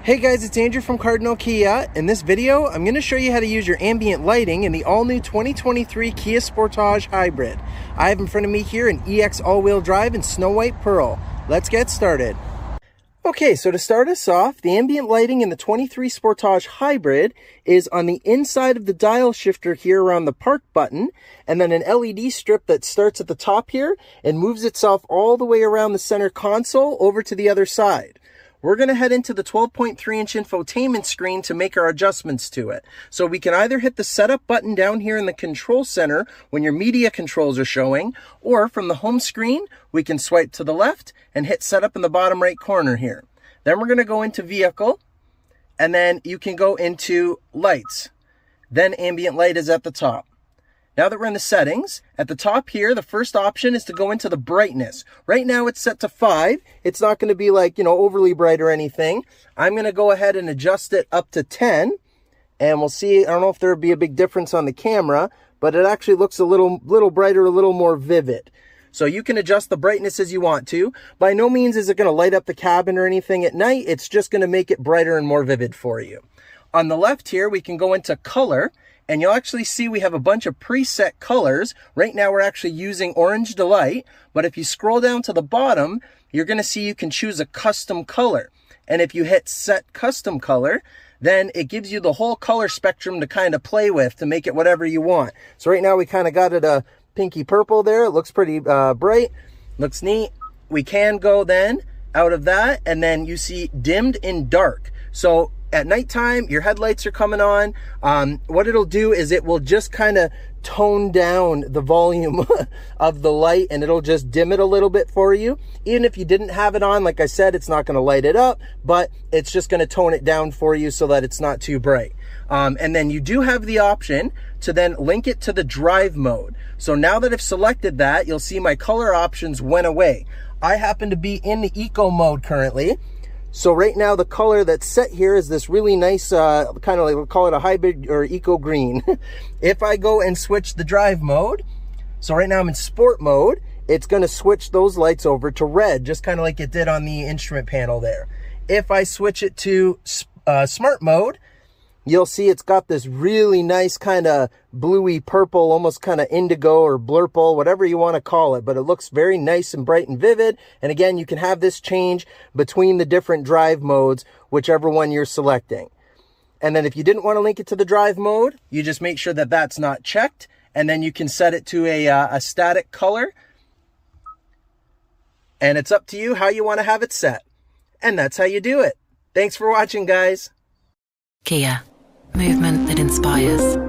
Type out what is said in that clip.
Hey guys, it's Andrew from Cardinal Kia. In this video, I'm going to show you how to use your ambient lighting in the all-new 2023 Kia Sportage Hybrid. I have in front of me here an EX all-wheel drive in Snow White Pearl. Let's get started. Okay, so to start us off, the ambient lighting in the 23 Sportage Hybrid is on the inside of the dial shifter here around the park button, and then an LED strip that starts at the top here and moves itself all the way around the center console over to the other side. We're going to head into the 12.3-inch infotainment screen to make our adjustments to it. So we can either hit the setup button down here in the control center when your media controls are showing, or from the home screen, we can swipe to the left and hit setup in the bottom right corner here. Then we're going to go into vehicle, and then you can go into lights. Then ambient light is at the top. Now that we're in the settings, at the top here, the first option is to go into the brightness. Right now it's set to 5. It's not going to be like, overly bright or anything. I'm going to go ahead and adjust it up to 10. And we'll see, I don't know if there'll be a big difference on the camera, but it actually looks a little brighter, a little more vivid. So you can adjust the brightness as you want to. By no means is it going to light up the cabin or anything at night. It's just going to make it brighter and more vivid for you. On the left here, we can go into color. And you'll actually see we have a bunch of preset colors. Right now we're actually using Orange Delight, but if you scroll down to the bottom, you're going to see you can choose a custom color. And if you hit set custom color, then it gives you the whole color spectrum to kind of play with to make it whatever you want. So right now we kind of got it a pinky purple there. It looks pretty bright, looks neat. We can go then out of that, and then you see dimmed in dark. So at nighttime, your headlights are coming on. What it'll do is it will just kind of tone down the volume of the light, and it'll just dim it a little bit for you. Even if you didn't have it on, like I said, it's not going to light it up, but it's just going to tone it down for you so that it's not too bright. And then you do have the option to then link it to the drive mode. So now that I've selected that, you'll see my color options went away. I happen to be in the eco mode currently. So right now the color that's set here is this really nice, kind of like, we'll call it a hybrid or eco green. If I go and switch the drive mode, so right now I'm in sport mode, it's going to switch those lights over to red, just kind of like it did on the instrument panel there. If I switch it to smart mode, you'll see it's got this really nice kind of bluey purple, almost kind of indigo or blurple, whatever you want to call it, but it looks very nice and bright and vivid. And again, you can have this change between the different drive modes, whichever one you're selecting. And then if you didn't want to link it to the drive mode, you just make sure that that's not checked, and then you can set it to a static color. And it's up to you how you want to have it set. And that's how you do it. Thanks for watching, guys. Kia. Movement that inspires.